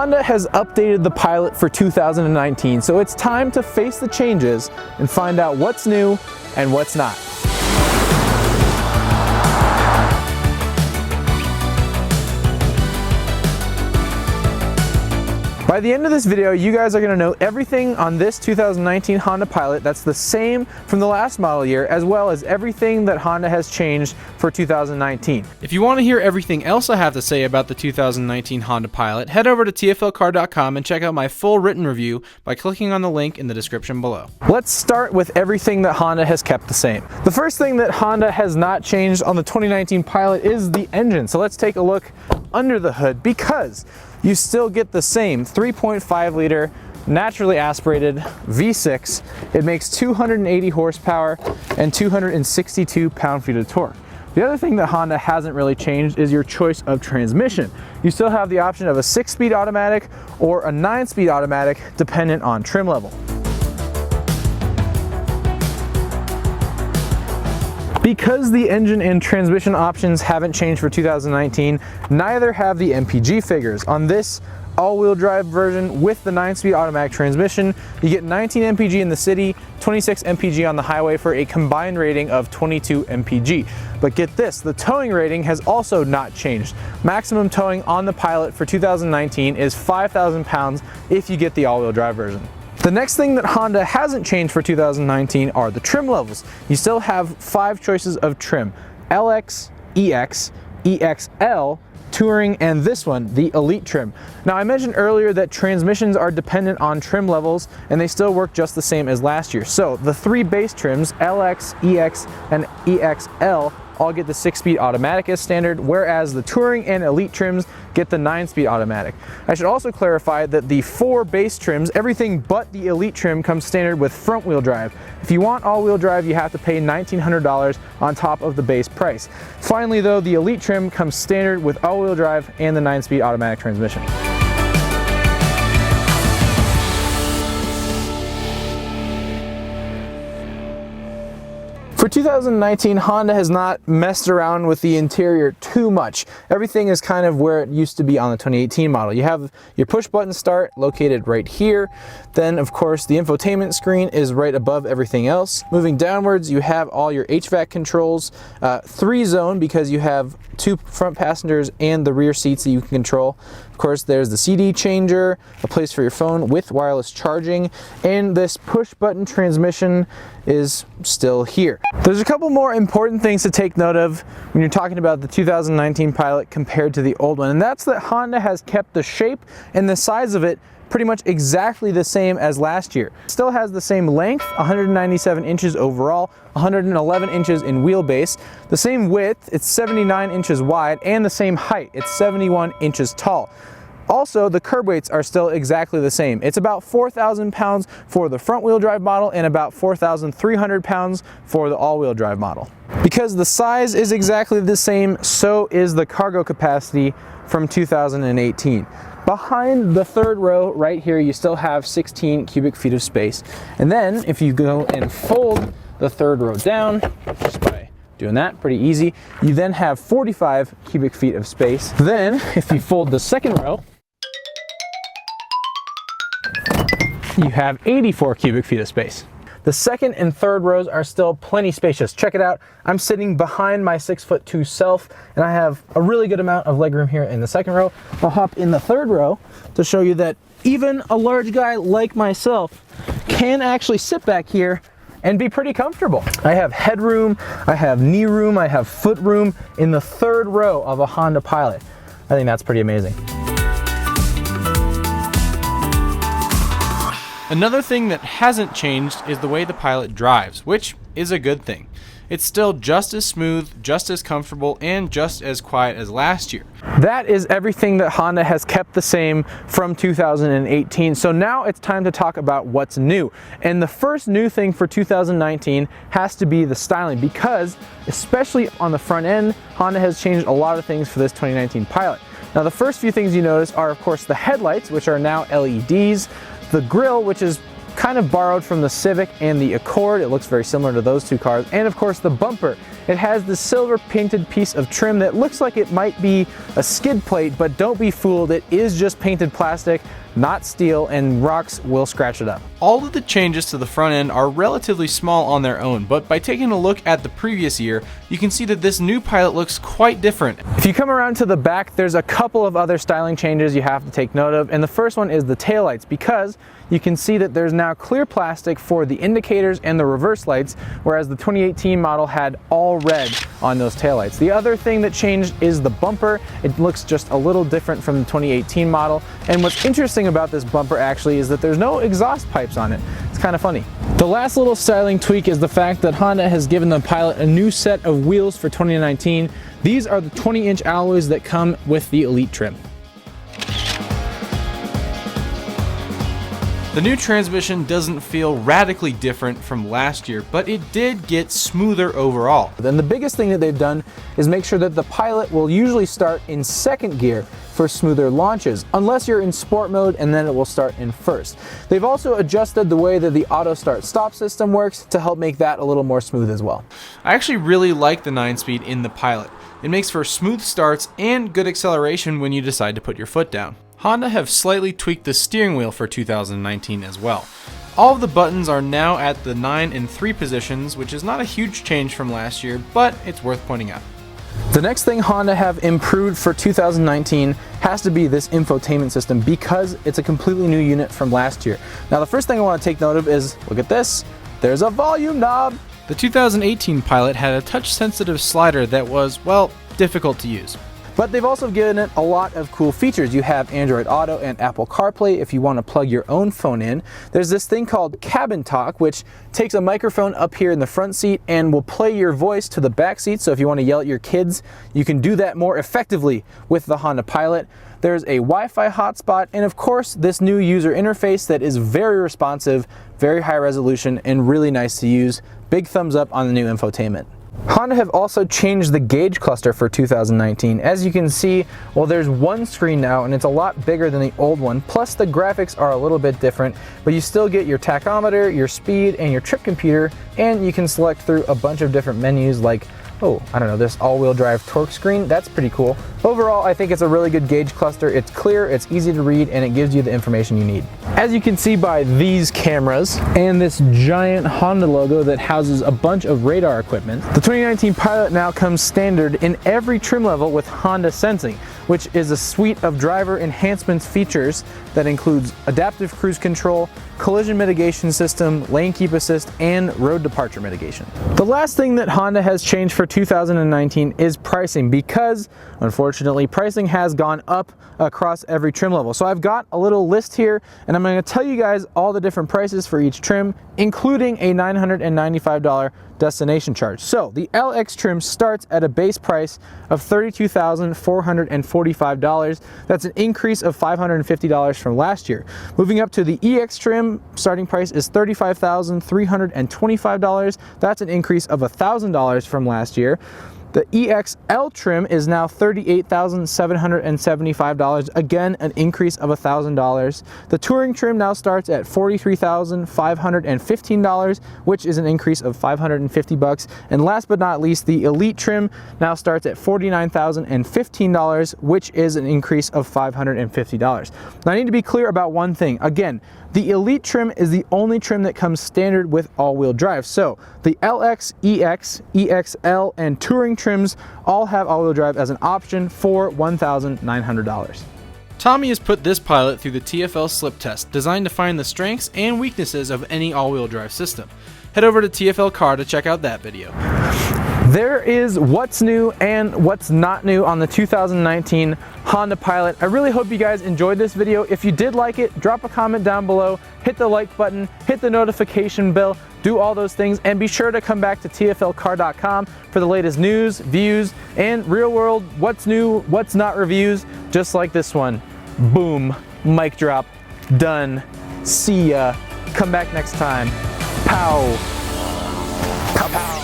Honda has updated the Pilot for 2019, so it's time to face the changes and find out what's new and what's not. By the end of this video, you guys are going to know everything on this 2019 Honda Pilot that's the same from the last model year, as well as everything that Honda has changed for 2019. If you want to hear everything else I have to say about the 2019 Honda Pilot, head over to TFLcar.com and check out my full written review by clicking on the link in the description below. Let's start with everything that Honda has kept the same. The first thing that Honda has not changed on the 2019 Pilot is the engine. So let's take a look under the hood, because you still get the same 3.5 liter naturally aspirated V6. It makes 280 horsepower and 262 pound-feet of torque. The other thing that Honda hasn't really changed is your choice of transmission. You still have the option of a 6-speed automatic or a 9-speed automatic dependent on trim level. Because the engine and transmission options haven't changed for 2019, neither have the MPG figures. On this all-wheel drive version with the 9-speed automatic transmission, you get 19 MPG in the city, 26 MPG on the highway for a combined rating of 22 MPG. But get this, the towing rating has also not changed. Maximum towing on the Pilot for 2019 is 5,000 pounds if you get the all-wheel drive version. The next thing that Honda hasn't changed for 2019 are the trim levels. You still have 5 choices of trim: LX, EX, EXL, Touring, and this one, the Elite trim. Now, I mentioned earlier that transmissions are dependent on trim levels and they still work just the same as last year. So the 3 base trims, LX, EX, and EXL, all get the 6-speed automatic as standard, whereas the Touring and Elite trims get the 9-speed automatic. I should also clarify that the 4 base trims, everything but the Elite trim, comes standard with front-wheel drive. If you want all-wheel drive, you have to pay $1,900 on top of the base price. Finally though, the Elite trim comes standard with all-wheel drive and the 9-speed automatic transmission. For 2019, Honda has not messed around with the interior too much. Everything is kind of where it used to be on the 2018 model. You have your push button start located right here. Then of course the infotainment screen is right above everything else. Moving downwards, you have all your HVAC controls, 3-zone because you have 2 front passengers and the rear seats that you can control. Of course, there's the CD changer, a place for your phone with wireless charging, and this push button transmission is still here. There's a couple more important things to take note of when you're talking about the 2019 Pilot compared to the old one, and that's that Honda has kept the shape and the size of it pretty much exactly the same as last year. It still has the same length, 197 inches overall, 111 inches in wheelbase, the same width, it's 79 inches wide, and the same height, it's 71 inches tall. Also, the curb weights are still exactly the same. It's about 4,000 pounds for the front-wheel drive model and about 4,300 pounds for the all-wheel drive model. Because the size is exactly the same, so is the cargo capacity from 2018. Behind the 3rd row right here, you still have 16 cubic feet of space. And then if you go and fold the 3rd row down, just by doing that, pretty easy, you then have 45 cubic feet of space. Then if you fold the 2nd row, you have 84 cubic feet of space. The 2nd and 3rd rows are still plenty spacious. Check it out. I'm sitting behind my 6'2" self, and I have a really good amount of legroom here in the 2nd row. I'll hop in the 3rd row to show you that even a large guy like myself can actually sit back here and be pretty comfortable. I have headroom, I have knee room, I have foot room in the 3rd row of a Honda Pilot. I think that's pretty amazing. Another thing that hasn't changed is the way the Pilot drives, which is a good thing. It's still just as smooth, just as comfortable, and just as quiet as last year. That is everything that Honda has kept the same from 2018. So now it's time to talk about what's new. And the first new thing for 2019 has to be the styling, because especially on the front end, Honda has changed a lot of things for this 2019 Pilot. Now the first few things you notice are of course the headlights, which are now LEDs, the grille, which is kind of borrowed from the Civic and the Accord. It looks very similar to those two cars. And of course the bumper it has this silver painted piece of trim that looks like it might be a skid plate, but don't be fooled, it is just painted plastic, not steel, and rocks will scratch it up. All of the changes to the front end are relatively small on their own, but by taking a look at the previous year, you can see that this new Pilot looks quite different. If you come around to the back, there's a couple of other styling changes you have to take note of, and the first one is the taillights, because you can see that there's now clear plastic for the indicators and the reverse lights, whereas the 2018 model had all red on those taillights. The other thing that changed is the bumper. It looks just a little different from the 2018 model, and what's interesting about this bumper actually is that there's no exhaust pipes on it. It's kind of funny. The last little styling tweak is the fact that Honda has given the Pilot a new set of wheels for 2019. These are the 20-inch alloys that come with the Elite trim. The new transmission doesn't feel radically different from last year, but it did get smoother overall. Then the biggest thing that they've done is make sure that the Pilot will usually start in second gear for smoother launches, unless you're in sport mode, and then it will start in first. They've also adjusted the way that the auto start stop system works to help make that a little more smooth as well. I actually really like the 9-speed in the Pilot. It makes for smooth starts and good acceleration when you decide to put your foot down. Honda have slightly tweaked the steering wheel for 2019 as well. All of the buttons are now at the 9 and 3 positions, which is not a huge change from last year, but it's worth pointing out. The next thing Honda have improved for 2019 has to be this infotainment system, because it's a completely new unit from last year. Now the first thing I want to take note of is, look at this, there's a volume knob. The 2018 Pilot had a touch-sensitive slider that was, well, difficult to use. But they've also given it a lot of cool features. You have Android Auto and Apple CarPlay if you want to plug your own phone in. There's this thing called Cabin Talk, which takes a microphone up here in the front seat and will play your voice to the back seat. So if you want to yell at your kids, you can do that more effectively with the Honda Pilot. There's a Wi-Fi hotspot, and of course this new user interface that is very responsive, very high resolution, and really nice to use. Big thumbs up on the new infotainment. Honda have also changed the gauge cluster for 2019. As you can see, well, there's one screen now, and it's a lot bigger than the old one, plus the graphics are a little bit different, but you still get your tachometer, your speed, and your trip computer, and you can select through a bunch of different menus like, oh, I don't know, this all-wheel drive torque screen. That's pretty cool. Overall, I think it's a really good gauge cluster. It's clear, it's easy to read, and it gives you the information you need. As you can see by these cameras and this giant Honda logo that houses a bunch of radar equipment, the 2019 Pilot now comes standard in every trim level with Honda Sensing, which is a suite of driver enhancements features that includes adaptive cruise control, collision mitigation system, lane keep assist, and road departure mitigation. The last thing that Honda has changed for 2019 is pricing, because unfortunately pricing has gone up across every trim level. So I've got a little list here, and I'm going to tell you guys all the different prices for each trim, including a $995 destination charge. So the LX trim starts at a base price of $32,445. That's an increase of $550 from last year. Moving up to the EX trim, starting price is $35,325. That's an increase of $1,000 from last year. The EXL trim is now $38,775, again an increase of $1,000. The Touring trim now starts at $43,515, which is an increase of $550. And last but not least, the Elite trim now starts at $49,015, which is an increase of $550. Now I need to be clear about one thing. Again, the Elite trim is the only trim that comes standard with all-wheel drive. So the LX, EX, EXL, and Touring trims all have all-wheel drive as an option for $1,900. Tommy has put this Pilot through the TFL slip test, designed to find the strengths and weaknesses of any all-wheel drive system. Head over to TFL Car to check out that video. There is what's new and what's not new on the 2019 Honda Pilot. I really hope you guys enjoyed this video. If you did like it, drop a comment down below, hit the like button, hit the notification bell, do all those things, and be sure to come back to TFLcar.com for the latest news, views, and real world what's new, what's not reviews, just like this one. Boom, mic drop, done, see ya, come back next time, pow, pow pow.